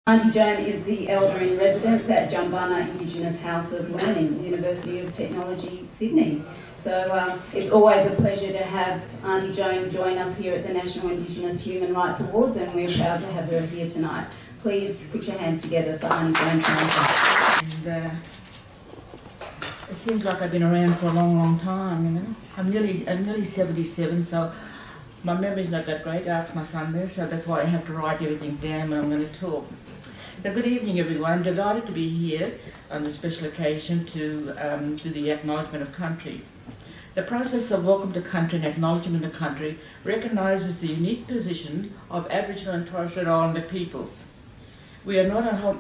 Auntie Joan is the elder in residence at Jumbunna Indigenous House of Learning, University of Technology, Sydney. So it's always a pleasure to have Auntie Joan join us here at the National Indigenous Human Rights Awards, and we're proud to have her here tonight. Please put your hands together for Auntie Joan. And it seems like I've been around for a long, long time, you know. I'm nearly 77, so my memory's not that great. Ask my son there, so that's why I have to write everything down when I'm going to talk. Now, good evening, everyone. I'm delighted to be here on this special occasion to do the acknowledgement of country. The process of welcome to country and acknowledgement of country recognises the unique position of Aboriginal and Torres Strait Islander peoples. We are not a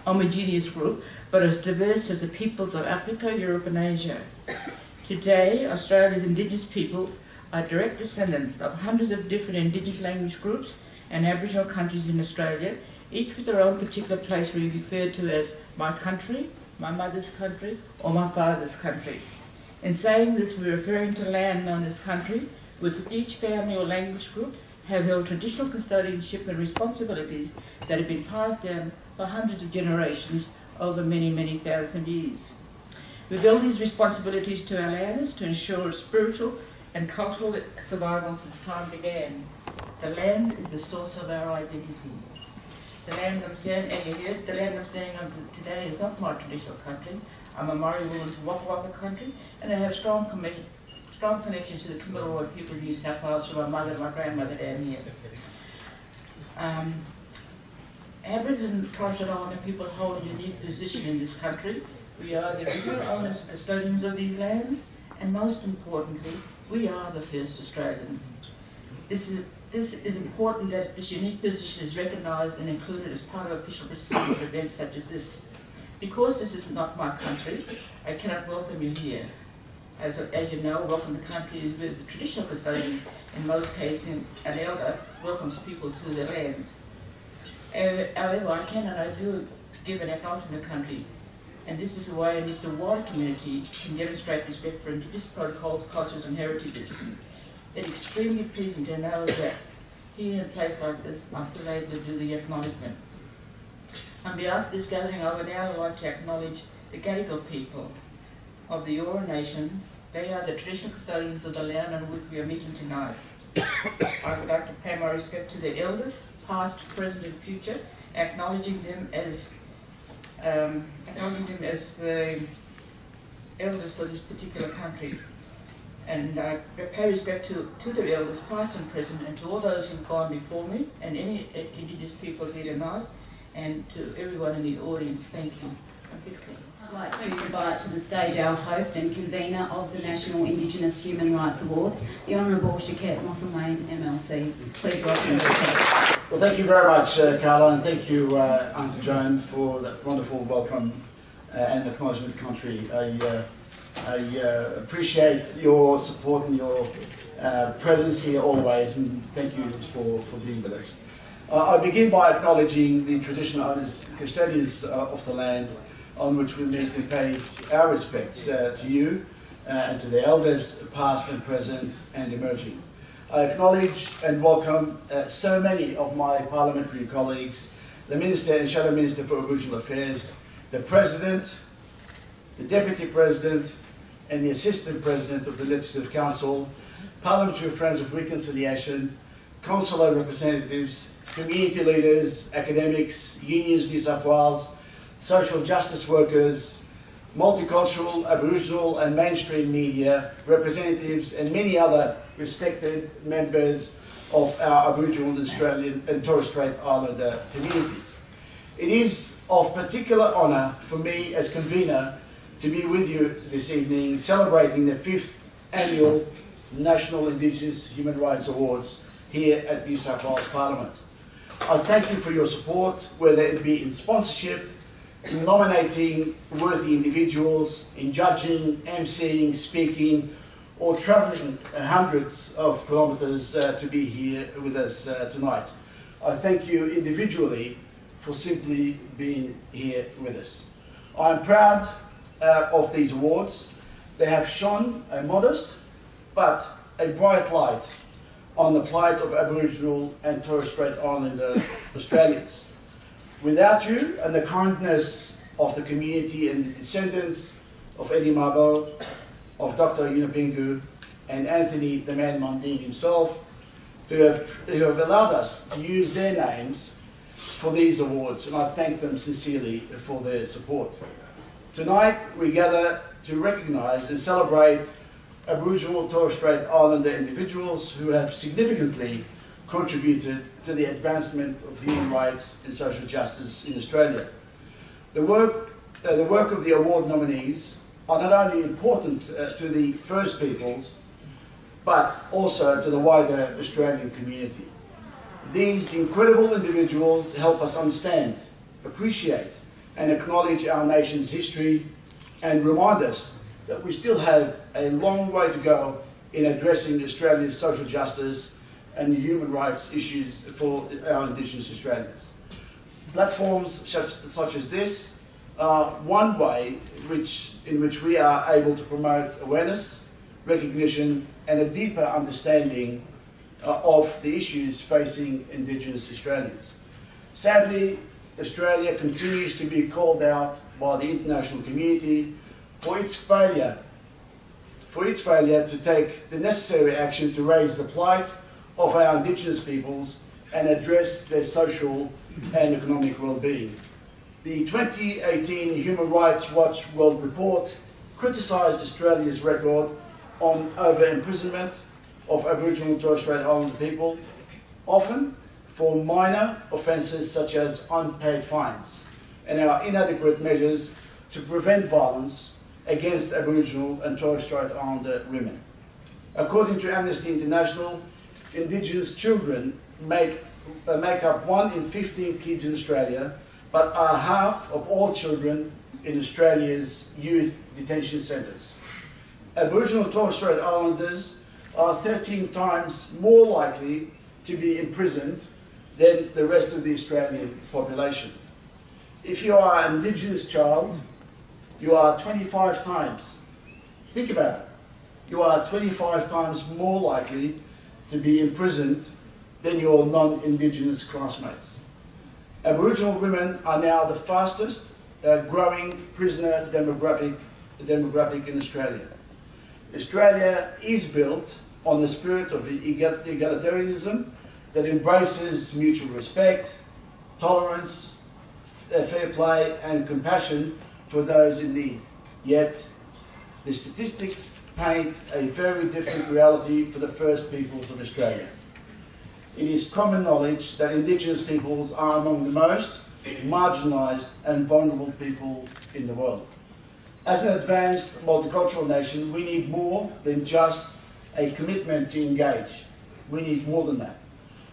homogeneous group, but as diverse as the peoples of Africa, Europe and Asia. Today, Australia's Indigenous peoples are direct descendants of hundreds of different Indigenous language groups and Aboriginal countries in Australia, each with their own particular place we refer to as my country, my mother's country, or my father's country. In saying this, we're referring to land known as country, with each family or language group have held traditional custodianship and responsibilities that have been passed down for hundreds of generations over many, many thousand years. We've held these responsibilities to our landers to ensure its spiritual and cultural survival since time began. The land is the source of our identity. The land I'm standing on today is not my traditional country. I'm a Maori woman from Waka Waka country, and I have strong connections to the Krakouer people of New South Wales from my mother and my grandmother down here. Aboriginal and Torres Strait Islander people hold a unique position in this country. We are the original owners and custodians of these lands, and most importantly, we are the first Australians. This is important that this unique position is recognised and included as part of official proceedings of events such as this. Because this is not my country, I cannot welcome you here. As you know, welcome to country is with the traditional custodians. In most cases, an elder welcomes people to their lands. However, I do give an acknowledgement of country, and this is a way in which the wider community can demonstrate respect for Indigenous protocols, cultures and heritages. It's extremely pleasing to know that here in a place like this, I'm still able to do the acknowledgement. On behalf of this gathering, I would now like to acknowledge the Gadigal people of the Eora Nation. They are the traditional custodians of the land on which we are meeting tonight. I would like to pay my respect to their elders, past, present and future, acknowledging them as the elders for this particular country. And I pay respect to the elders, past and present, and to all those who've gone before me, and any Indigenous peoples here tonight, and to everyone in the audience. Thank you. I'd like to invite to the stage our host and convener of the National Indigenous Human Rights Awards, the Honourable Shaket Mosselwain, MLC. Please welcome her. Well, thank you very much, Carla, and thank you, Auntie Joan, for that wonderful welcome and acknowledgement of country. I appreciate your support and your presence here always, and thank you for being with us. I begin by acknowledging the traditional owners, custodians of the land on which we meet and pay our respects to you and to the elders, past and present and emerging. I acknowledge and welcome so many of my parliamentary colleagues, the Minister and Shadow Minister for Aboriginal Affairs, the President, the Deputy President, and the Assistant President of the Legislative Council, Parliamentary Friends of Reconciliation, consular representatives, community leaders, academics, unions New South Wales, social justice workers, multicultural, Aboriginal and mainstream media, representatives and many other respected members of our Aboriginal and Australian and Torres Strait Islander communities. It is of particular honour for me as convener to be with you this evening celebrating the 5th Annual National Indigenous Human Rights Awards here at New South Wales Parliament. I thank you for your support, whether it be in sponsorship, in nominating worthy individuals, in judging, emceeing, speaking, or travelling hundreds of kilometres to be here with us tonight. I thank you individually for simply being here with us. I am proud of these awards. They have shone a modest but a bright light on the plight of Aboriginal and Torres Strait Islander Australians. Without you and the kindness of the community and the descendants of Eddie Mabo, of Dr. Yunupingu, and Anthony the Man Mundine himself, who have allowed us to use their names for these awards, and I thank them sincerely for their support. Tonight we gather to recognise and celebrate Aboriginal Torres Strait Islander individuals who have significantly contributed to the advancement of human rights and social justice in Australia. The work of the award nominees are not only important to the First Peoples, but also to the wider Australian community. These incredible individuals help us understand, appreciate, and acknowledge our nation's history and remind us that we still have a long way to go in addressing Australia's social justice and human rights issues for our Indigenous Australians. Platforms such as this are one way in which we are able to promote awareness, recognition, and a deeper understanding of the issues facing Indigenous Australians. Sadly, Australia continues to be called out by the international community for its failure to take the necessary action to raise the plight of our Indigenous peoples and address their social and economic well-being. The 2018 Human Rights Watch World Report criticised Australia's record on over-imprisonment of Aboriginal and Torres Strait Islander people, often for minor offences such as unpaid fines, and our inadequate measures to prevent violence against Aboriginal and Torres Strait Islander women. According to Amnesty International, Indigenous children make up 1 in 15 kids in Australia, but are half of all children in Australia's youth detention centres. Aboriginal and Torres Strait Islanders are 13 times more likely to be imprisoned than the rest of the Australian population. If you are an Indigenous child, you are 25 times, think about it, you are 25 times more likely to be imprisoned than your non-Indigenous classmates. Aboriginal women are now the fastest growing prisoner demographic in Australia. Australia is built on the spirit of egalitarianism that embraces mutual respect, tolerance, fair play and compassion for those in need. Yet, the statistics paint a very different reality for the First Peoples of Australia. It is common knowledge that Indigenous peoples are among the most marginalised and vulnerable people in the world. As an advanced multicultural nation, we need more than just a commitment to engage. We need more than that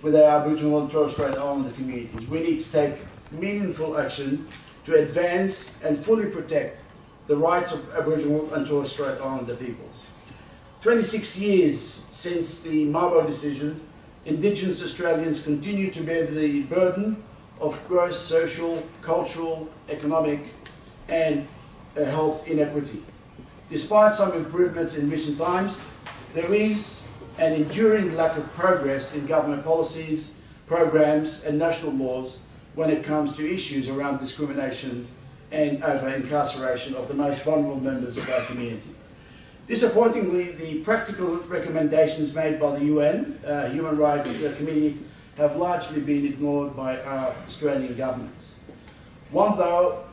with our Aboriginal and Torres Strait Islander communities. We need to take meaningful action to advance and fully protect the rights of Aboriginal and Torres Strait Islander peoples. 26 years since the Mabo decision, Indigenous Australians continue to bear the burden of gross social, cultural, economic and health inequity. Despite some improvements in recent times, there is an enduring lack of progress in government policies, programs and national laws when it comes to issues around discrimination and over-incarceration of the most vulnerable members of our community. Disappointingly, the practical recommendations made by the UN Human Rights Committee have largely been ignored by our Australian governments. One, though,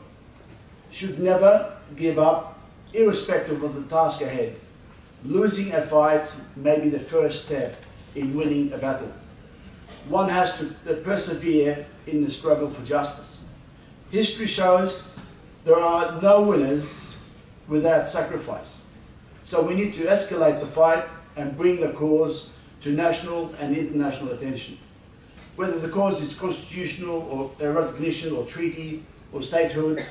should never give up, irrespective of the task ahead. Losing a fight may be the first step in winning a battle. One has to persevere in the struggle for justice. History shows there are no winners without sacrifice. So we need to escalate the fight and bring the cause to national and international attention. Whether the cause is constitutional or recognition or treaty or statehood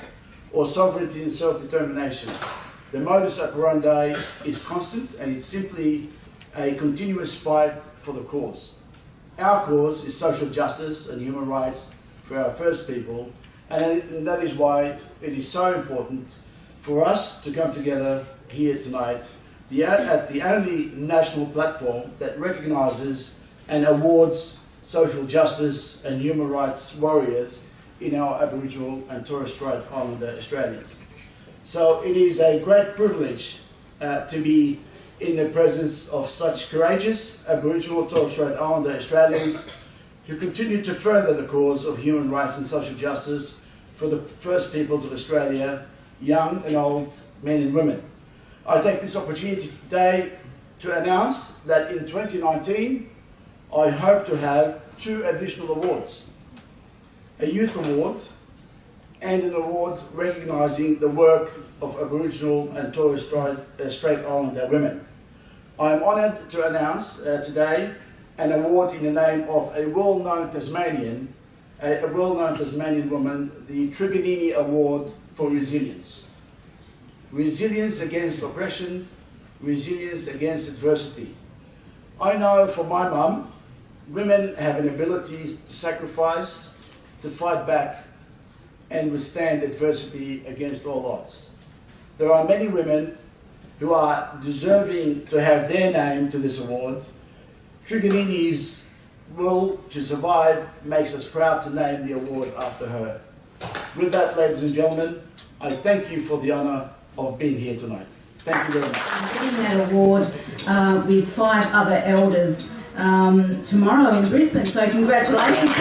or sovereignty and self-determination, the modus operandi is constant and it's simply a continuous fight for the cause. Our cause is social justice and human rights for our First People, and that is why it is so important for us to come together here tonight at the only national platform that recognises and awards social justice and human rights warriors in our Aboriginal and Torres Strait Islander Australians. So it is a great privilege to be in the presence of such courageous Aboriginal Torres Strait Islander Australians who continue to further the cause of human rights and social justice for the First Peoples of Australia, young and old, men and women. I take this opportunity today to announce that in 2019 I hope to have 2 additional awards, a Youth Award and an award recognising the work of Aboriginal and Torres Strait Islander women. I am honoured to announce today an award in the name of a well-known Tasmanian woman, the Truganini Award for Resilience. Resilience against oppression, resilience against adversity. I know for my mum, women have an ability to sacrifice, to fight back and withstand adversity against all odds. There are many women who are deserving to have their name to this award. Truganini's will to survive makes us proud to name the award after her. With that, ladies and gentlemen, I thank you for the honour of being here tonight. Thank you very much. I'm getting that award with 5 other elders tomorrow in Brisbane, so congratulations.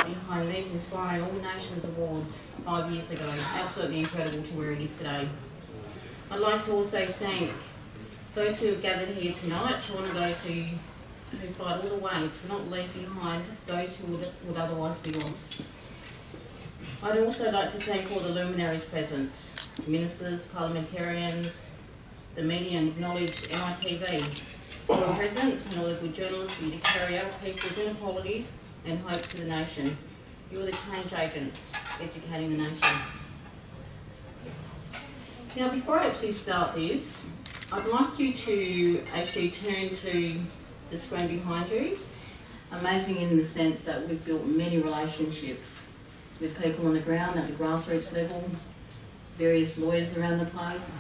Behind these Inspiring All Nations Awards 5 years ago. Absolutely incredible to where it is today. I'd like to also thank those who have gathered here tonight, to honour those who fight all the way to not leave behind those who would otherwise be lost. I'd also like to thank all the luminaries present, ministers, parliamentarians, the media and acknowledge MITV who are present, and all the good journalists for you to carry out people's inequalities and hope for the nation. You're the change agents educating the nation. Now, before I actually start this, I'd like you to actually turn to the screen behind you. Amazing in the sense that we've built many relationships with people on the ground at the grassroots level, various lawyers around the place.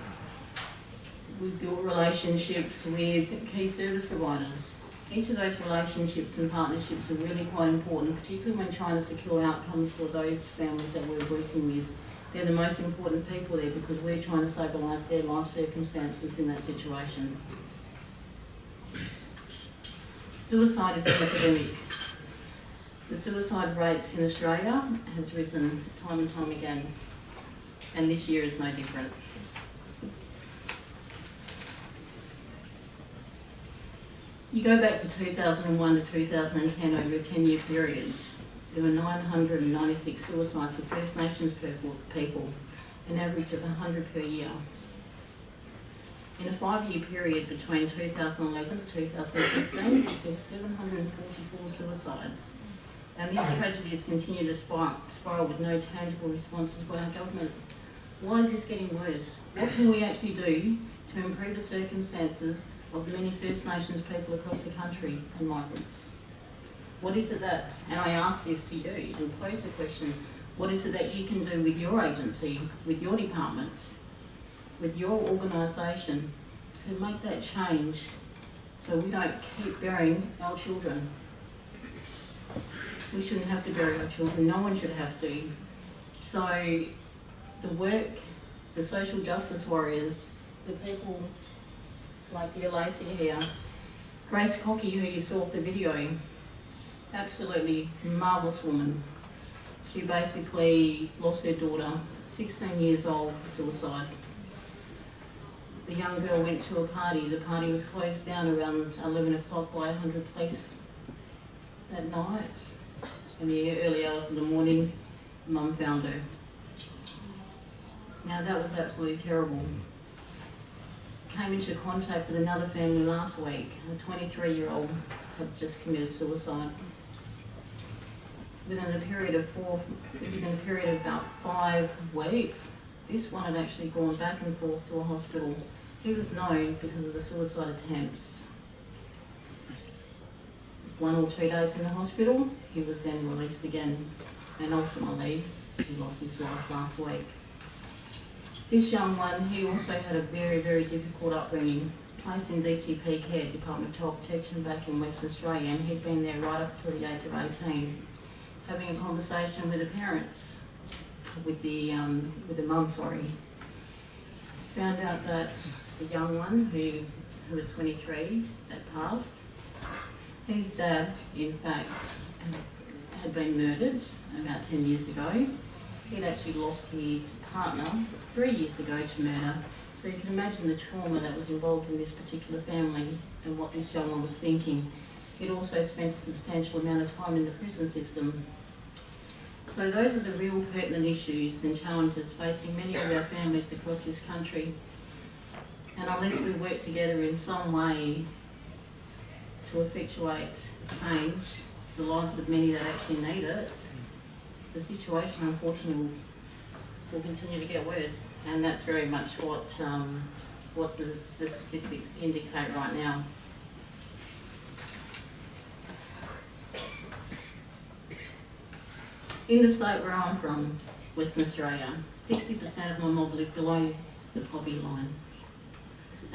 We've built relationships with key service providers. Each of those relationships and partnerships are really quite important, particularly when trying to secure outcomes for those families that we're working with. They're the most important people there because we're trying to stabilise their life circumstances in that situation. Suicide is an epidemic. The suicide rates in Australia has risen time and time again, and this year is no different. You go back to 2001 to 2010, over a 10-year period, there were 996 suicides of First Nations people, an average of 100 per year. In a 5-year period between 2011 to 2015, there were 744 suicides. And these tragedies continue to spiral with no tangible responses by our government. Why is this getting worse? What can we actually do to improve the circumstances of many First Nations people across the country and migrants? What is it that, and I ask this to you and pose the question, what is it that you can do with your agency, with your department, with your organisation to make that change so we don't keep burying our children? We shouldn't have to bury our children, no one should have to. So the work, the social justice warriors, the people like dear Lacey here, Grace Cocky, who you saw the video, absolutely marvellous woman. She basically lost her daughter, 16 years old, for suicide. The young girl went to a party. The party was closed down around 11 o'clock by 100 police that night. In the early hours of the morning, Mum found her. Now that was absolutely terrible. Came into contact with another family last week. A 23-year-old had just committed suicide. Within a period of about 5 weeks, this one had actually gone back and forth to a hospital. He was known because of the suicide attempts. 1 or 2 days in the hospital, he was then released again, and ultimately he lost his life last week. This young one, he also had a very, very difficult upbringing. placed in DCP care, Department of Child Protection, back in Western Australia, and he'd been there right up to the age of 18, having a conversation with the parents, with the mum, sorry. Found out that the young one, who was 23, had passed. His dad, in fact, had been murdered about 10 years ago. He'd actually lost his partner 3 years ago to murder. So you can imagine the trauma that was involved in this particular family and what this young one was thinking. He'd also spent a substantial amount of time in the prison system. So those are the real pertinent issues and challenges facing many of our families across this country. And unless we work together in some way to effectuate change to the lives of many that actually need it, the situation unfortunately will continue to get worse. And that's very much what the statistics indicate right now. In the state where I'm from, Western Australia, 60% of my mob live below the poverty line.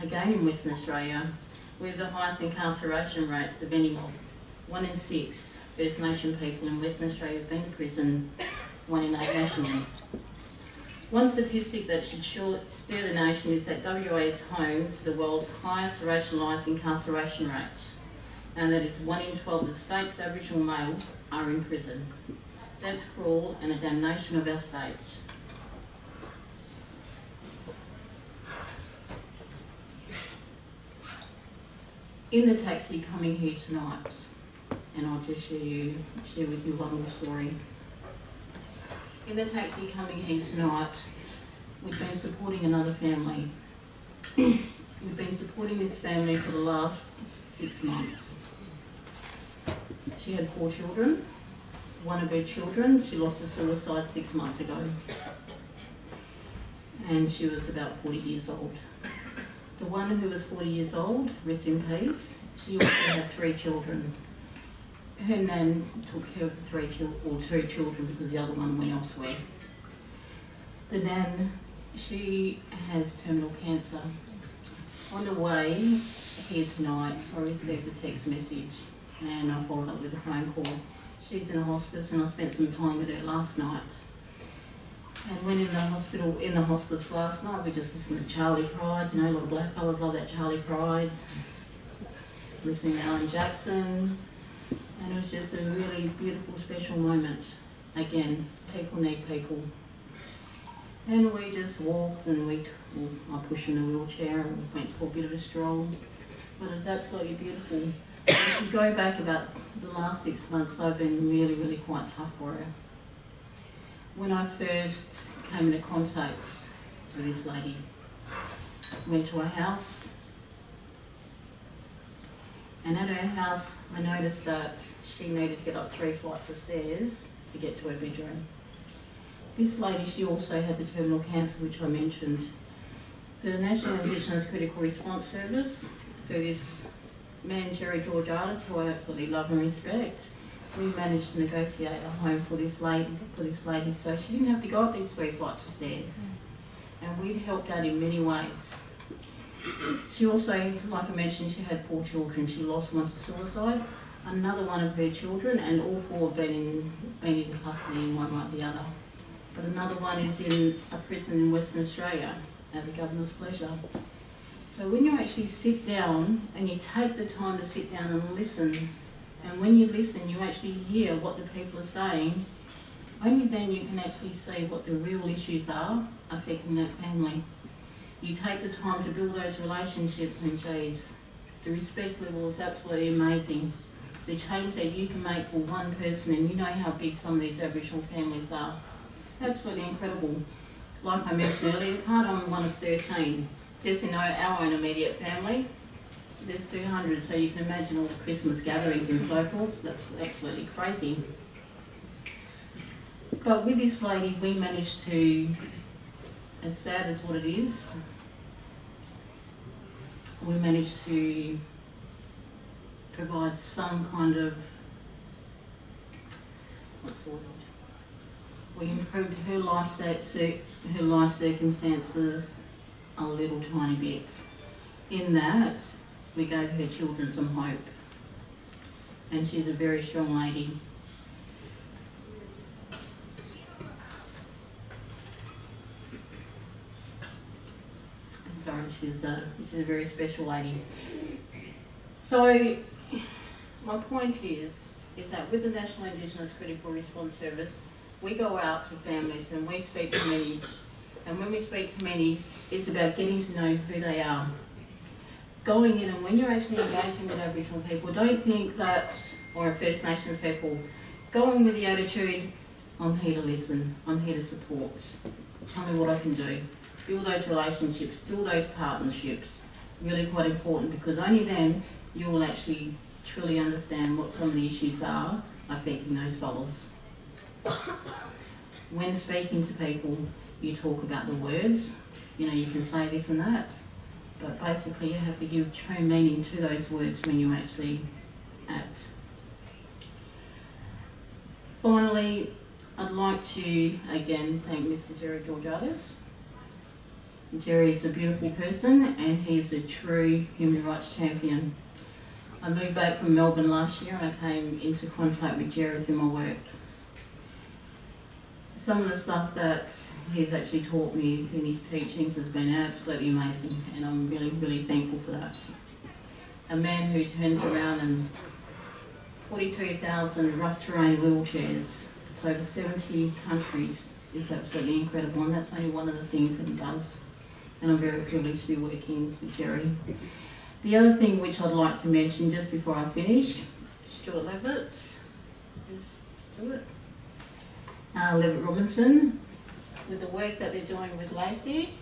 Again, in Western Australia, we have the highest incarceration rates of any mob. 1 in 6 First Nation people in Western Australia have been to prison, 1 in 8 nationally. One statistic that should stir the nation is that WA is home to the world's highest racialised incarceration rate, and that is 1 in 12 of the state's Aboriginal males are in prison. That's cruel and a damnation of our state. In the taxi coming here tonight, and I'll just share with you one more story. In the taxi coming here tonight, we've been supporting another family. We've been supporting this family for the last 6 months. She had 4 children. One of her children, she lost to suicide 6 months ago. And she was about 40 years old. The one who was 40 years old, rest in peace, she also had 3 children. Her nan took care of 2 children because the other one went elsewhere. The nan, she has terminal cancer. On the way here tonight, I received a text message and I followed up with a phone call. She's in a hospice and I spent some time with her last night. And when in the hospice last night, we just listened to Charlie Pride. You know, a lot of black fellas love that Charlie Pride. Listening to Alan Jackson. And it was just a really beautiful, special moment. Again, people need people. And we just walked and I pushed in a wheelchair and went for a bit of a stroll. But it was absolutely beautiful. If you go back about the last 6 months, I've been really, really quite tough for her. When I first came into contact with this lady, went to her house, and at her house I noticed that she needed to get up 3 flights of stairs to get to her bedroom. This lady, she also had the terminal cancer which I mentioned. Through the National Indigenous Critical Response Service, through this man Jerry Georgiadis, who I absolutely love and respect, we managed to negotiate a home for this lady so she didn't have to go up these 3 flights of stairs. And we helped out in many ways. She also, like I mentioned, she had 4 children. She lost one to suicide, another one of her children, and all 4 have been in custody and one like the other. But another one is in a prison in Western Australia at the Governor's pleasure. So when you actually sit down and you take the time to sit down and listen, and when you listen you actually hear what the people are saying, only then you can actually see what the real issues are affecting that family. You take the time to build those relationships and geez, the respect level is absolutely amazing. The change that you can make for one person, and you know how big some of these Aboriginal families are. Absolutely incredible. Like I mentioned earlier, I'm one of 13. Just in our own immediate family, there's 200, so you can imagine all the Christmas gatherings and so forth. That's absolutely crazy. But with this lady, we managed to, as sad as what it is, we managed to provide some kind of, what's the word? We improved her life circumstances a little tiny bit. In that, we gave her children some hope. And she's a very strong lady. Sorry, she's a very special lady. So, my point is that with the National Indigenous Critical Response Service, we go out to families and we speak to many. And when we speak to many, it's about getting to know who they are. Going in, and when you're actually engaging with Aboriginal people, don't think that, or First Nations people, go in with the attitude, I'm here to listen, I'm here to support, tell me what I can do. Build those relationships, build those partnerships. Really quite important, because only then you will actually truly understand what some of the issues are affecting those fellows. When speaking to people, you talk about the words, you can say this and that, but basically you have to give true meaning to those words when you actually act. Finally, I'd like to again thank Mr. Jerry Georgiadis. Jerry is a beautiful person and he is a true human rights champion. I moved back from Melbourne last year and I came into contact with Jerry through my work. Some of the stuff that he's actually taught me in his teachings has been absolutely amazing, and I'm really, really thankful for that. A man who turns around and 42,000 rough terrain wheelchairs to over 70 countries is absolutely incredible, and that's only one of the things that he does. And I'm very privileged to be working with Jerry. The other thing which I'd like to mention just before I finish, Stuart Levitt. Levitt Robinson, with the work that they're doing with Lacey,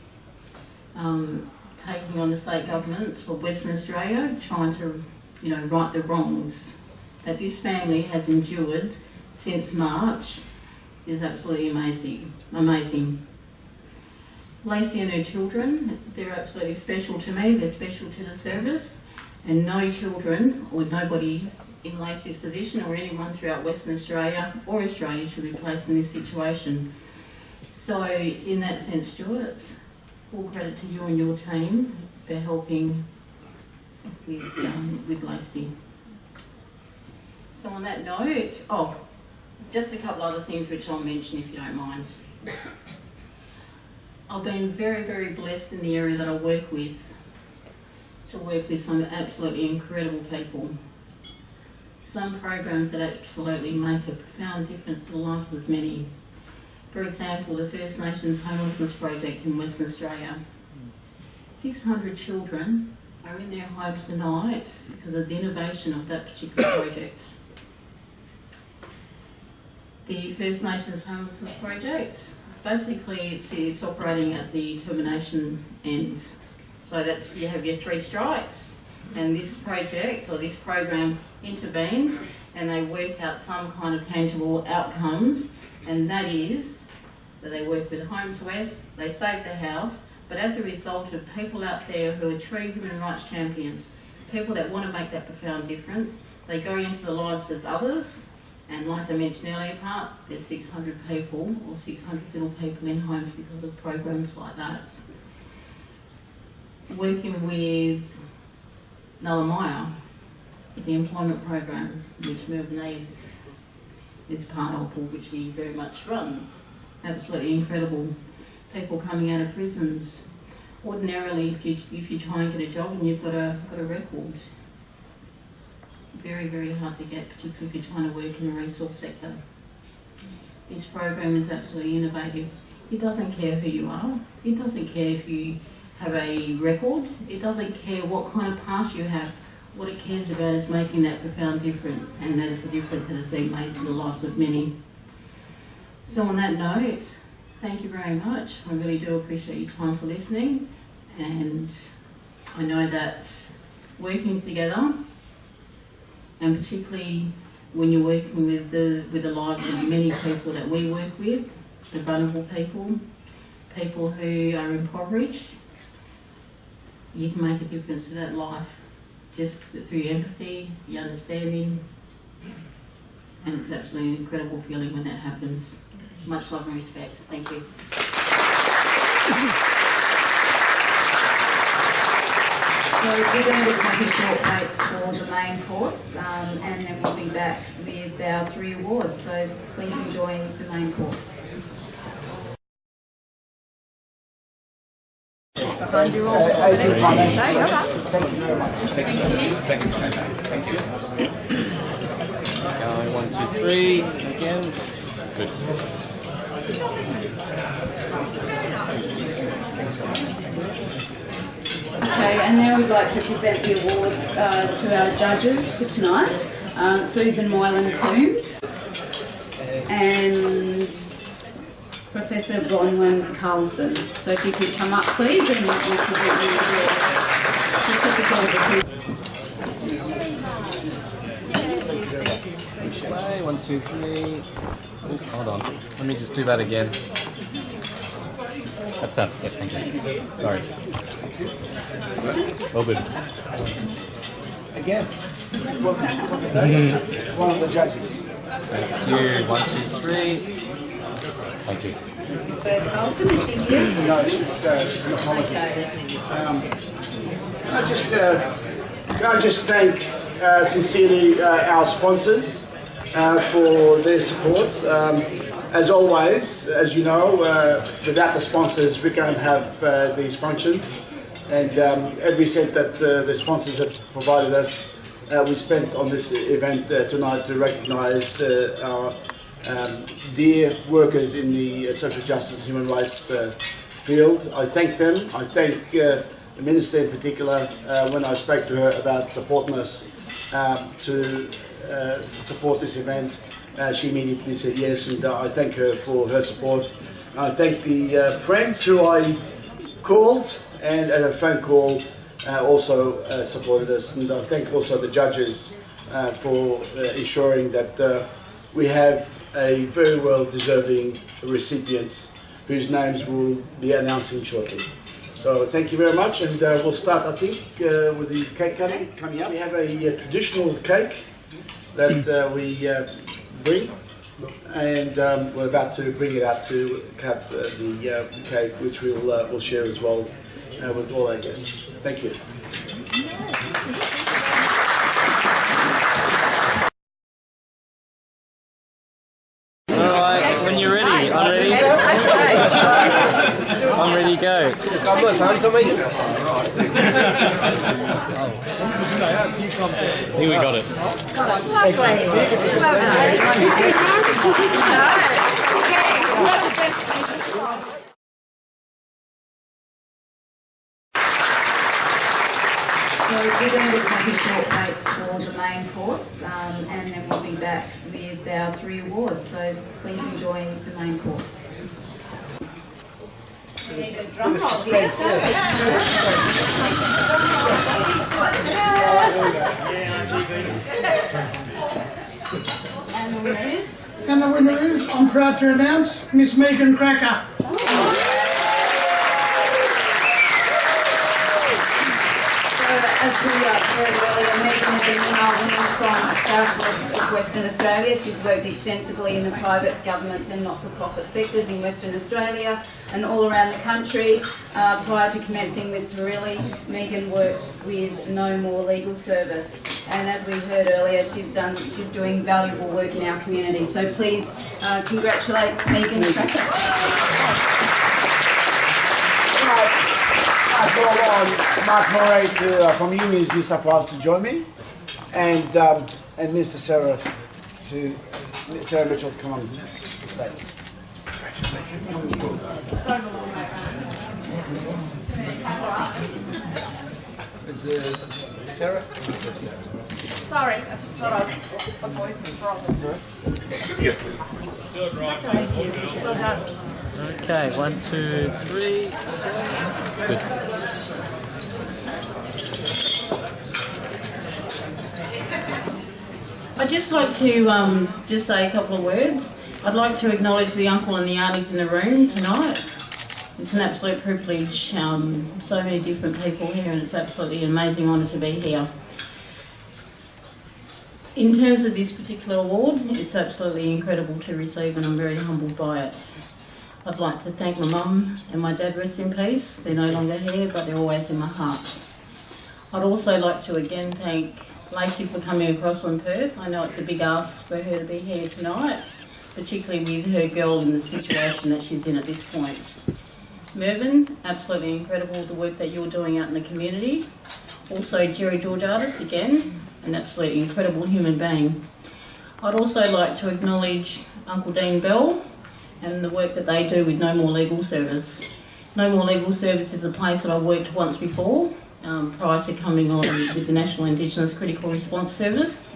taking on the state government of Western Australia, trying to, right the wrongs that this family has endured since March is absolutely amazing. Lacey and her children, they're absolutely special to me, they're special to the service, and no children or nobody in Lacey's position or anyone throughout Western Australia or Australia should be placed in this situation. So in that sense, Stuart, full credit to you and your team for helping with Lacey. So on that note, just a couple other things which I'll mention if you don't mind. I've been very, very blessed in the area that I work with to work with some absolutely incredible people. Some programs that absolutely make a profound difference to the lives of many. For example, the First Nations Homelessness Project in Western Australia. 600 children are in their homes tonight because of the innovation of that particular project. The First Nations Homelessness Project, basically it's operating at the termination end. So that's, you have your 3 strikes, and this project or this program intervenes and they work out some kind of tangible outcomes, and that is that they work with Homes West, they save the house, but as a result of people out there who are true human rights champions, people that want to make that profound difference, they go into the lives of others, and like I mentioned earlier there's 600 people or 600 little people in homes because of programs like that. Working with Nulla the employment program, which Merv Needs is part of, or which he very much runs. Absolutely incredible. People coming out of prisons. Ordinarily, if you try and get a job and you've got a record, very, very hard to get, particularly if you're trying to work in the resource sector. This program is absolutely innovative. It doesn't care who you are. It doesn't care if you have a record. It doesn't care what kind of past you have. What it cares about is making that profound difference, and that is a difference that has been made to the lives of many. So on that note, thank you very much. I really do appreciate your time for listening, and I know that working together, and particularly when you're working with the lives of many people that we work with, the vulnerable people, people who are impoverished, you can make a difference to that life just through your empathy, your understanding, and it's absolutely an incredible feeling when that happens. Much love and respect. Thank you. So we're going to take a short break for the main course, and then we'll be back with our 3 awards. So please enjoy the main course. Thank you very much. Thank you very much. Thank you. Going 1, 2, 3 again. Good. Okay, and now we'd like to present the awards to our judges for tonight. Susan Moylan-Coombs and Professor Bronwyn Carlson. So if you could come up please and we'll present the certificate. This way, 1, 2, 3. Ooh, hold on. Let me just do that again. That's done. Yeah, thank you. Sorry. Well good. Again, one of the judges. Thank you. 1, 2, 3. Thank you. Carlson, is she here? No, she's an apology. Can I just thank sincerely our sponsors for their support. As always, as you know, without the sponsors we can't have these functions, and every cent that the sponsors have provided us we spent on this event tonight to recognise our dear workers in the social justice and human rights field. I thank them. I thank the Minister in particular when I spoke to her about supporting us to support this event. She immediately said yes, and I thank her for her support. I thank the friends who I called and at a phone call also supported us, and I thank also the judges for ensuring that we have a very well deserving recipients whose names we'll be announcing shortly. So thank you very much, and we'll start, I think, with the cake cutting coming up. We have a traditional cake that we bring, and we're about to bring it out to cut the cake, which we'll share as well with all our guests. Thank you. Alright, when you're ready, I'm ready. I'm ready to go. I think we got it. So we're going to take a short break for the main course, and then we'll be back with our 3 awards. So please enjoy the main course. We need a drum roll here. And the winner is? And the winner is, I'm proud to announce, Miss Megan Cracker. As we heard earlier, Megan is an woman from southwest of Western Australia. She's worked extensively in the private government and not-for-profit sectors in Western Australia and all around the country. Prior to commencing with Barilli, Megan worked with No More Legal Service, and as we heard earlier, she's doing valuable work in our community. So please congratulate Megan. I call on Mark Murray from Unions New South Wales to join me, and Mr. Sarah Mitchell to come on the stage. Is Sarah? Sorry, I just thought I'd avoid the problem. Okay, 1, 2, 3. Good. I'd just like to just say a couple of words. I'd like to acknowledge the uncle and the aunties in the room tonight. It's an absolute privilege, so many different people here, and it's absolutely an amazing honour to be here. In terms of this particular award, it's absolutely incredible to receive, and I'm very humbled by it. I'd like to thank my mum and my dad, rest in peace. They're no longer here, but they're always in my heart. I'd also like to again thank Lacey for coming across from Perth. I know it's a big ask for her to be here tonight, particularly with her girl in the situation that she's in at this point. Mervyn, absolutely incredible the work that you're doing out in the community. Also Jerry Georgiadis, again, an absolutely incredible human being. I'd also like to acknowledge Uncle Dean Bell and the work that they do with No More Legal Service. No More Legal Service is a place that I worked once before, prior to coming on with the National Indigenous Critical Response Service.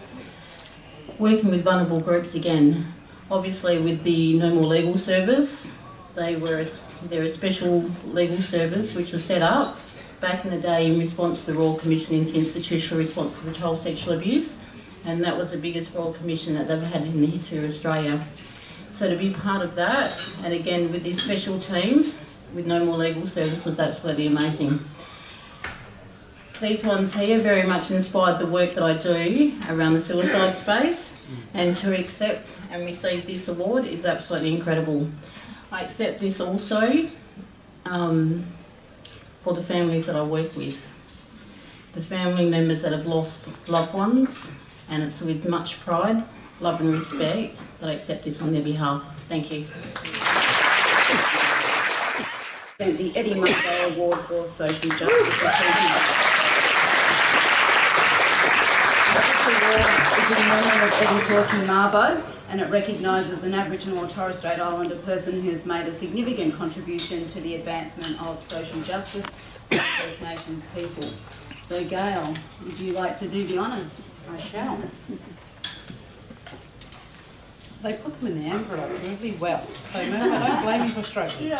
Working with vulnerable groups again. Obviously with the No More Legal Service, they're a special legal service which was set up back in the day in response to the Royal Commission into Institutional Response to Child Sexual Abuse, and that was the biggest Royal Commission that they've had in the history of Australia. So to be part of that, and again with this special team with No More Legal Service, was absolutely amazing. These ones here very much inspired the work that I do around the suicide space, and to accept and receive this award is absolutely incredible. I accept this also for the families that I work with, the family members that have lost loved ones, and it's with much pride, love and respect that I accept this on their behalf. Thank you. The Eddie Mabo Award for Social Justice Achievement. This award is in memory of Eddie Corky Mabo, and it recognises an Aboriginal or Torres Strait Islander person who has made a significant contribution to the advancement of social justice for First Nations people. So Gail, would you like to do the honours? I shall. They put them in the envelope really well, so no, I don't blame you for struggling.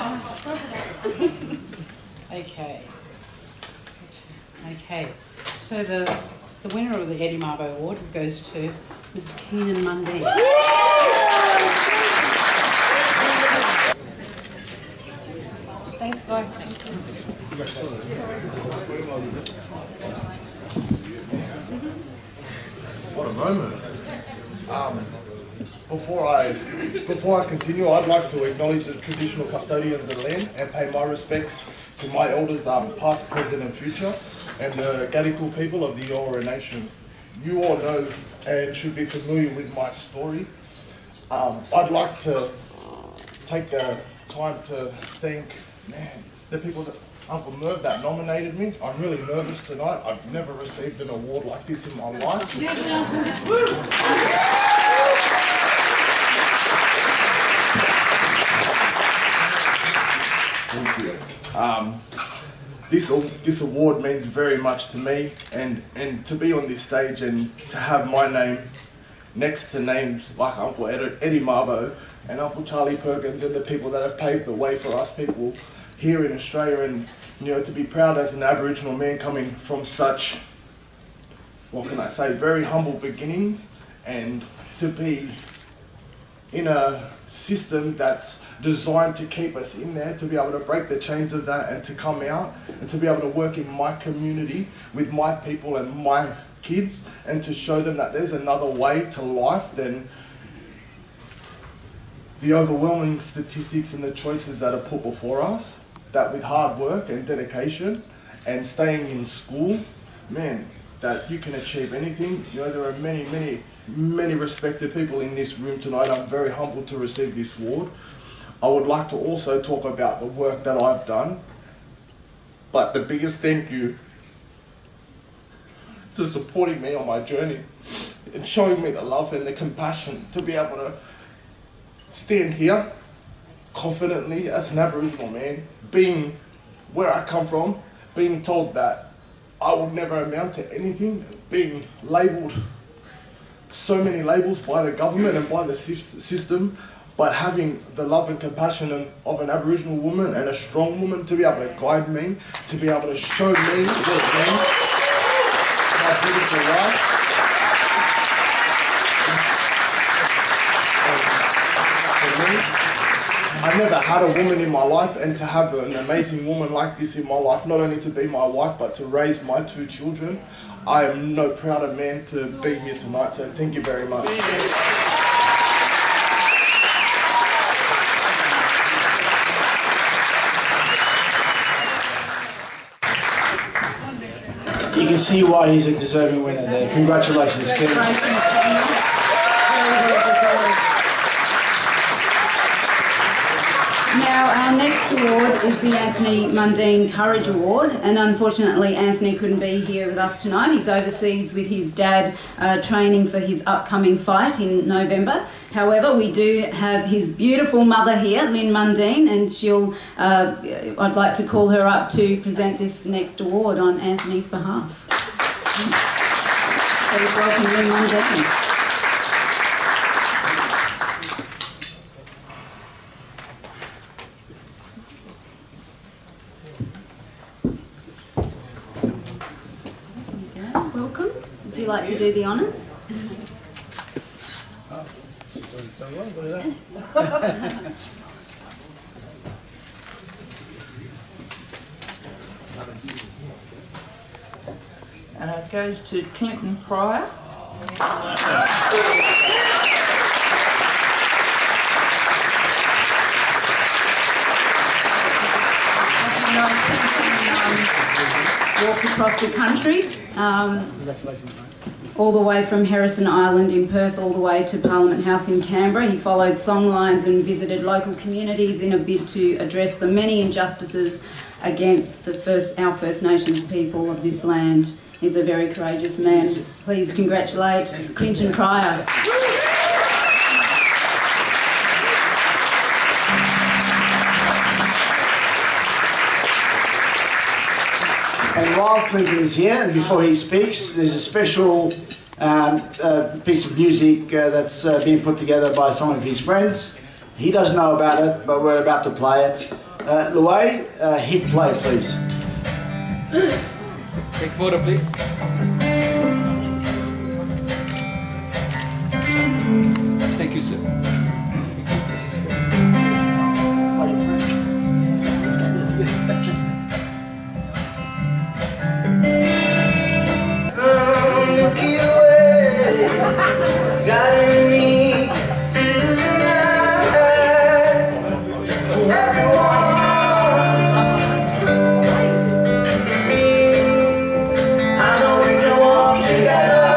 Okay. Okay. So the winner of the Eddie Mabo Award goes to Mr. Keenan Mundine. Thanks, guys. What a moment. Before I continue, I'd like to acknowledge the traditional custodians of the land and pay my respects to my elders, past, present and future, and the Gadigal people of the Eora Nation. You all know and should be familiar with my story. I'd like to take the time to thank, the people that Uncle Merv that nominated me. I'm really nervous tonight. I've never received an award like this in my life. Thank you. This award means very much to me, and to be on this stage and to have my name next to names like Uncle Eddie Mabo and Uncle Charlie Perkins and the people that have paved the way for us people here in Australia, and to be proud as an Aboriginal man coming from such, what can I say, very humble beginnings, and to be in a system that's designed to keep us in there, to be able to break the chains of that and to come out and to be able to work in my community with my people and my kids, and to show them that there's another way to life than the overwhelming statistics and the choices that are put before us, that with hard work and dedication and staying in school, that you can achieve anything. There are many respected people in this room tonight. I'm very humbled to receive this award. I would like to also talk about the work that I've done, but the biggest thank you to supporting me on my journey and showing me the love and the compassion to be able to stand here confidently as an Aboriginal man, being where I come from, being told that I would never amount to anything, being labelled so many labels by the government and by the system, but having the love and compassion of an Aboriginal woman and a strong woman to be able to guide me, to be able to show me what it means, my beautiful life. I never had a woman in my life, and to have an amazing woman like this in my life, not only to be my wife, but to raise my 2 children, I am no prouder man to be here tonight, so thank you very much. You can see why he's a deserving winner there. Congratulations, Keenan. Now, our next award is the Anthony Mundine Courage Award, and unfortunately Anthony couldn't be here with us tonight. He's overseas with his dad training for his upcoming fight in November. However, we do have his beautiful mother here, Lynn Mundine, and I'd like to call her up to present this next award on Anthony's behalf. Please welcome Lynn Mundine. Welcome. Would you like to do the honours? She's doing so well, look at that. And it goes to Clinton Pryor. Walked across the country, all the way from Harrison Island in Perth all the way to Parliament House in Canberra. He followed songlines and visited local communities in a bid to address the many injustices against our First Nations people of this land. He's a very courageous man. Please congratulate Clinton Pryor. And while Clinton's here, and before he speaks, there's a special piece of music that's being put together by some of his friends. He doesn't know about it, but we're about to play it. Louay, hit play, please. Take photo, please. Thank you, sir. This is great. Are you friends? Milky Way, guiding me through the night. Everyone, I know we can walk together.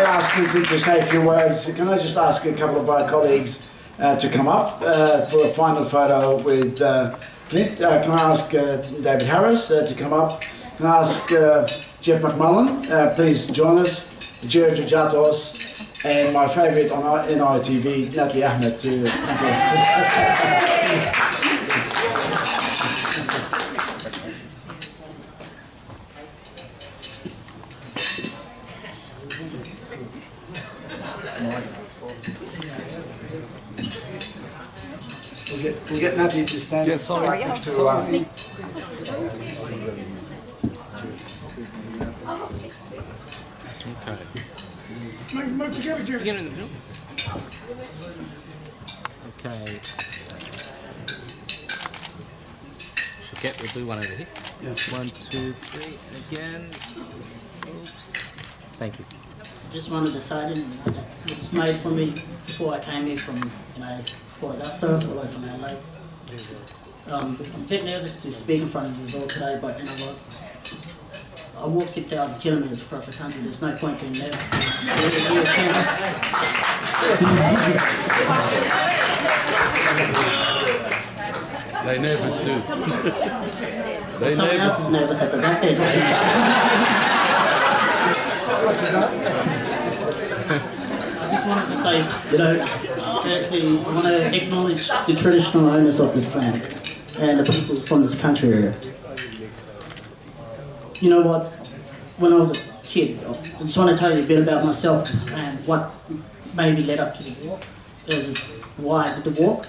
ask you to say a few words. Can I just ask a couple of our colleagues to come up for a final photo with Clint? Can I ask David Harris to come up? Can I ask Jeff McMullen, please join us, George Jatos, and my favourite on NITV, Natalie Ahmed, to come We'll get Natalie to stand next to Okay. Move together, Jerry. Get in the middle. Okay. Okay, we'll do one over here. Yes. 1, 2, 3, and again. Oops. Thank you. Just wanted to say it was made for me before I came here from Port Augusta, all the way from LA. I'm a bit nervous to speak in front of you all today, but you know what? I walked 6,000 kilometres across the country. There's no point being nervous. They nervous too. Someone else is nervous at the back there. I just wanted to say, firstly, I want to acknowledge the traditional owners of this land and the people from this country area. You know what? When I was a kid, I just want to tell you a bit about myself and what maybe led up to the walk. Why I did the walk.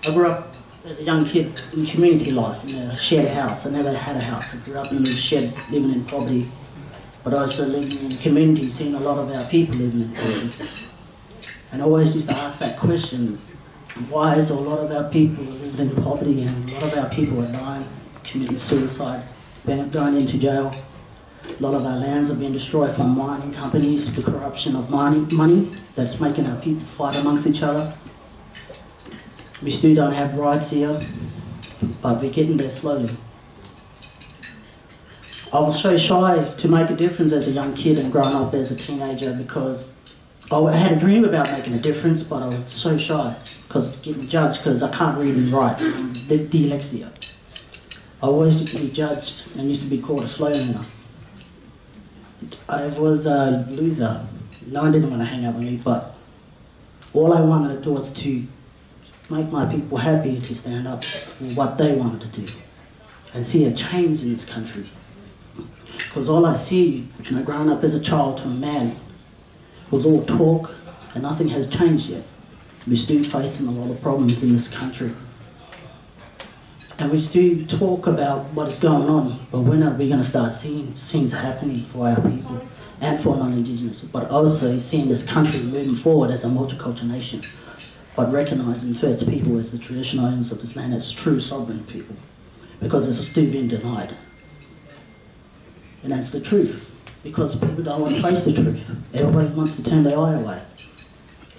I grew up as a young kid in community life in a shared house. I never had a house. I grew up in a shed, living in poverty, but also living in a community, seeing a lot of our people living in poverty. And I always used to ask that question, why is a lot of our people living in poverty and a lot of our people are dying, committing suicide, going into jail? A lot of our lands have been destroyed from mining companies, the corruption of money that's making our people fight amongst each other. We still don't have rights here, but we're getting there slowly. I was so shy to make a difference as a young kid and growing up as a teenager because I had a dream about making a difference, but I was so shy because of getting judged because I can't read and write, the dyslexia. I always used to be judged and used to be called a slow learner. I was a loser. No one didn't want to hang out with me, but all I wanted to do was to make my people happy, to stand up for what they wanted to do and see a change in this country. Because all I see, growing up as a child to a man, was all talk and nothing has changed yet. We're still facing a lot of problems in this country. And we still talk about what is going on, but when are we going to start seeing things happening for our people and for non-Indigenous, but also seeing this country moving forward as a multicultural nation, but recognising First People as the traditional owners of this land as true sovereign people, because it's still being denied. And that's the truth, because people don't want to face the truth. Everybody wants to turn their eye away.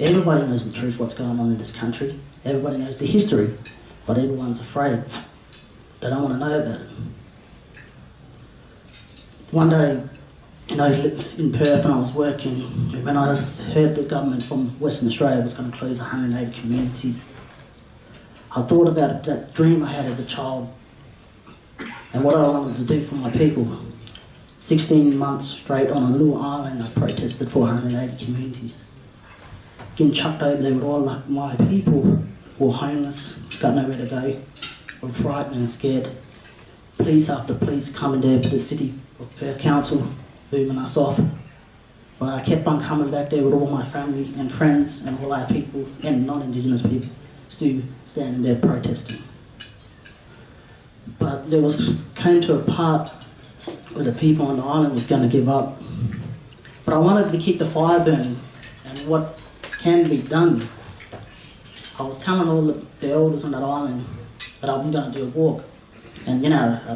Everybody knows the truth, what's going on in this country. Everybody knows the history, but everyone's afraid. They don't want to know about it. One day, in Perth, when I was working, when I heard the government from Western Australia was going to close 180 communities, I thought about that dream I had as a child and what I wanted to do for my people. 16 months straight on a little island, I protested for 180 communities. Getting chucked over there with all my people who were homeless, got nowhere to go, were frightened and scared. Police after police coming there to the city of Perth Council, booming us off. But I kept on coming back there with all my family and friends and all our people and non-Indigenous people still standing there protesting. But came to a part where the people on the island was going to give up. But I wanted to keep the fire burning and what can be done. I was telling all the elders on that island that I was going to do a walk. And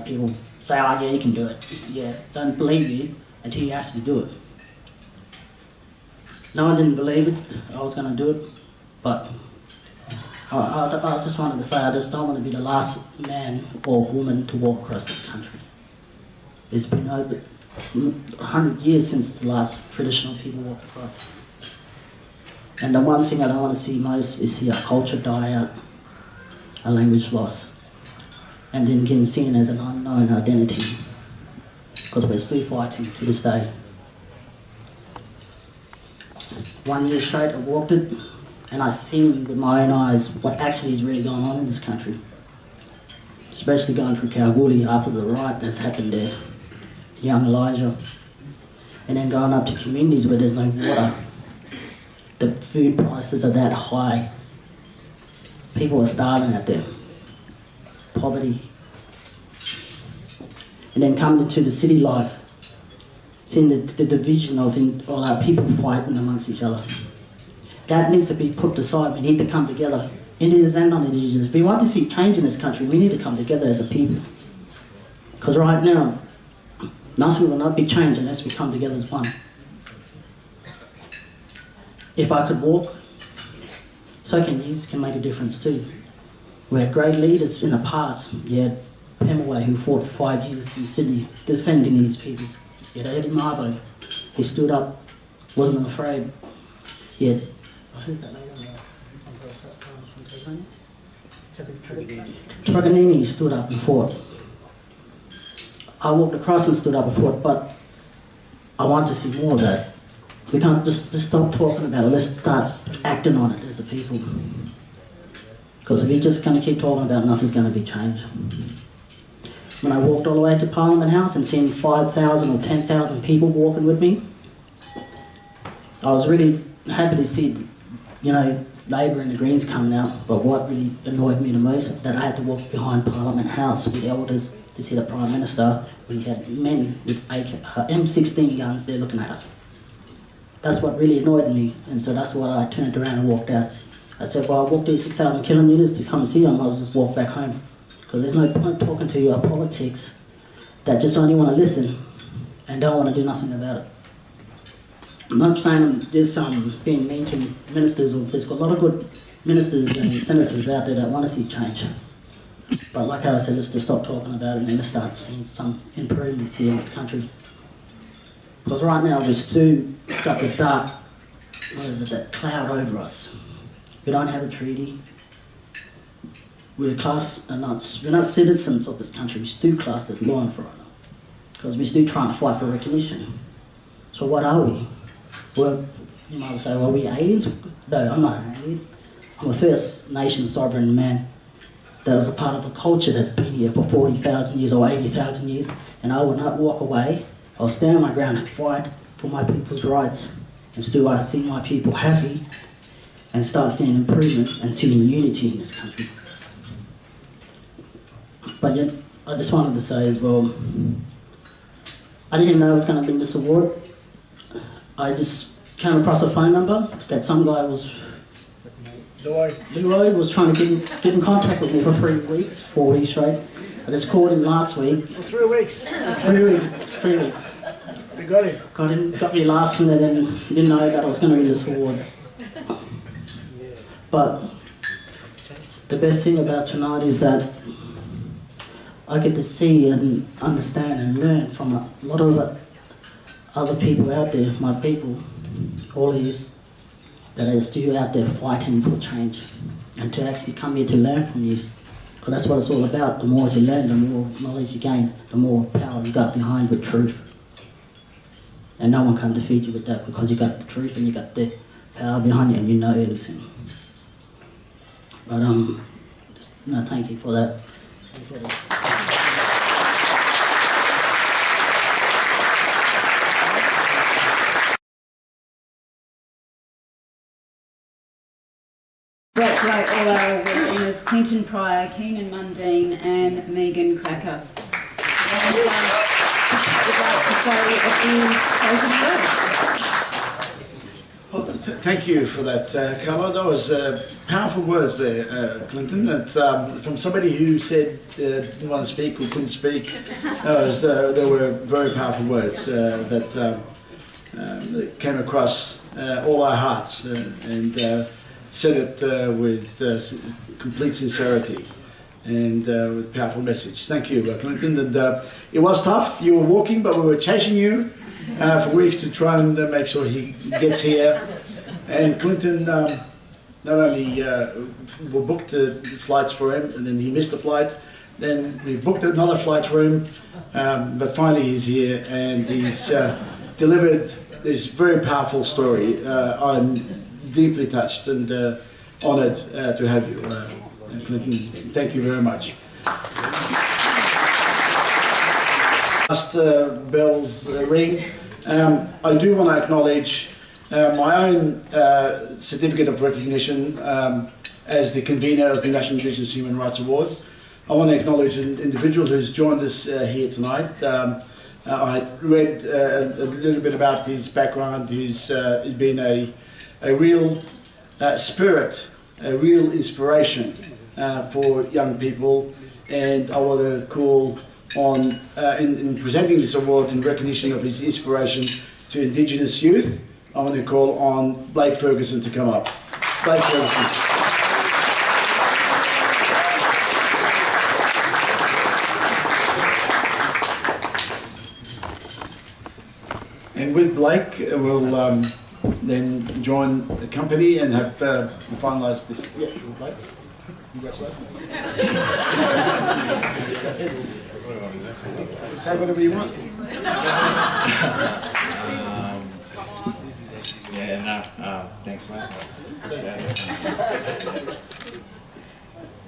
people say, oh yeah, you can do it. Yeah, don't believe you until you actually do it. No one didn't believe it, I was going to do it, but I just wanted to say I just don't want to be the last man or woman to walk across this country. There's been over 100 years since the last traditional people walked across. And the one thing I don't want to see most is see our culture die out, our language lost, and then getting seen as an unknown identity, because we're still fighting to this day. 1 year straight I walked it, and I've seen with my own eyes what actually is really going on in this country. Especially going through Krakouer after the riot that's happened there, young Elijah. And then going up to communities where there's no water. The food prices are that high. People are starving out there. Poverty. And then coming into the city life, seeing the division of all our people fighting amongst each other. That needs to be put aside. We need to come together. Indigenous and non-Indigenous. If we want to see change in this country, we need to come together as a people. Because right now, nothing will not be changed unless we come together as one. If I could walk, so can you can make a difference too. We had great leaders in the past. You had Pemaway, who fought for 5 years in Sydney defending these people. You had Eddie Marbo, he stood up, wasn't afraid. You had, who's that lady? Truganini stood up and fought. I walked across and stood up and fought, but I want to see more of that. We can't just stop talking about it, let's start acting on it as a people. Because if you're just going to keep talking about it, nothing's going to be changed. When I walked all the way to Parliament House and seeing 5,000 or 10,000 people walking with me, I was really happy to see, Labor and the Greens coming out, but what really annoyed me the most, that I had to walk behind Parliament House with elders to see the Prime Minister, when he had men with M16 guns there looking at us. That's what really annoyed me, and so that's why I turned around and walked out. I said, well, I walked these 6,000 kilometres to come and see him, I'll just walk back home. Because there's no point talking to you about politics that just only want to listen and don't want to do nothing about it. I'm not saying there's being mean to ministers, or there's a lot of good ministers and senators out there that want to see change. But like I said, let's just stop talking about it and let's start seeing some improvements here in this country. Because right now we've still got this dark, that cloud over us. We don't have a treaty. We're not citizens of this country, we're still classed as law and order. Because we're still trying to fight for recognition. So what are we? Well, you might say, well, are we aliens? No, I'm not an alien. I'm a First Nation sovereign man that is a part of a culture that's been here for 40,000 years or 80,000 years, and I will not walk away. I'll stand my ground and fight for my people's rights. And still I see my people happy and start seeing improvement and seeing unity in this country. But yet, I just wanted to say as well, I didn't know I was going to win this award. I just came across a phone number that some guy was, Leroy was trying to get in contact with me for 3 weeks, 4 weeks straight. I just called him last week. For 3 weeks? 3 weeks, 3 weeks. You got him? Got me last minute and didn't know that I was going to win this award. But the best thing about tonight is that I get to see and understand and learn from a lot of other people out there, my people, all of you, that are still out there fighting for change, and to actually come here to learn from you. Because that's what it's all about. The more you learn, the more knowledge you gain, the more power you got behind with truth. And no one can defeat you with that, because you got the truth and you got the power behind you and you know everything. But no, thank you for that. Congratulate all our award winners, Clinton Pryor, Keenan Mundine and Megan Krakouer. And we'd like to say a few closing words. Well, thank you for that, Carla. That was powerful words there, Clinton. That, from somebody who said didn't want to speak or couldn't speak. There were very powerful words that came across all our hearts and said it with complete sincerity. and with a powerful message. Thank you, Clinton. And, it was tough. You were walking, but we were chasing you for weeks to try and make sure he gets here. And Clinton not only we booked flights for him, and then he missed a flight. Then we booked another flight for him, but finally he's here, and he's delivered this very powerful story. I'm deeply touched and honoured to have you, Clinton. Thank you very much. Last bells ring. I do want to acknowledge my own certificate of recognition as the convener of the National Indigenous Human Rights Awards. I want to acknowledge an individual who's joined us here tonight. I read a little bit about his background. He's been a real spirit, a real inspiration for young people, and I want to call on, in presenting this award in recognition of his inspiration to Indigenous youth, I want to call on Blake Ferguson to come up. Blake Ferguson. And with Blake, we'll then join the company and have finalised this. Yeah, Blake. Congratulations. Say whatever you want. Thanks, mate.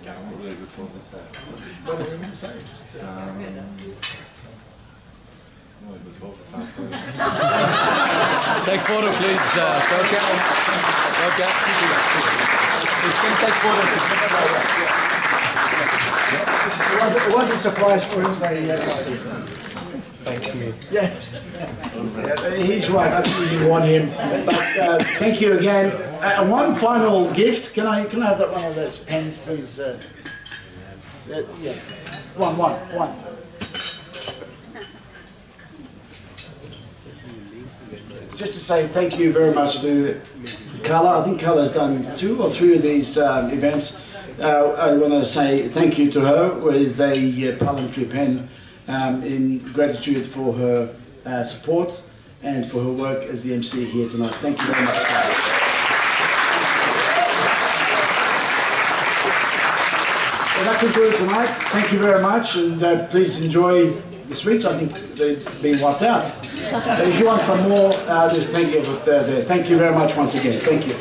I'm really good for this. What do you want to say? Take photo, please. Okay. Please take photo. It was a surprise for him, so he had no idea. Thanks to me. Yeah. He's right. I think you want him. But thank you again. One final gift. Can I have that one of those pens, please? Yeah. One. Just to say thank you very much to Carla. I think Carla's done 2 or 3 of these events. I want to say thank you to her with a parliamentary pen in gratitude for her support and for her work as the MC here tonight. Thank you very much, Carla. Well, that concludes tonight. Thank you very much, and please enjoy the sweets. I think they've been wiped out. But if you want some more, there's plenty of it there. Thank you very much once again. Thank you.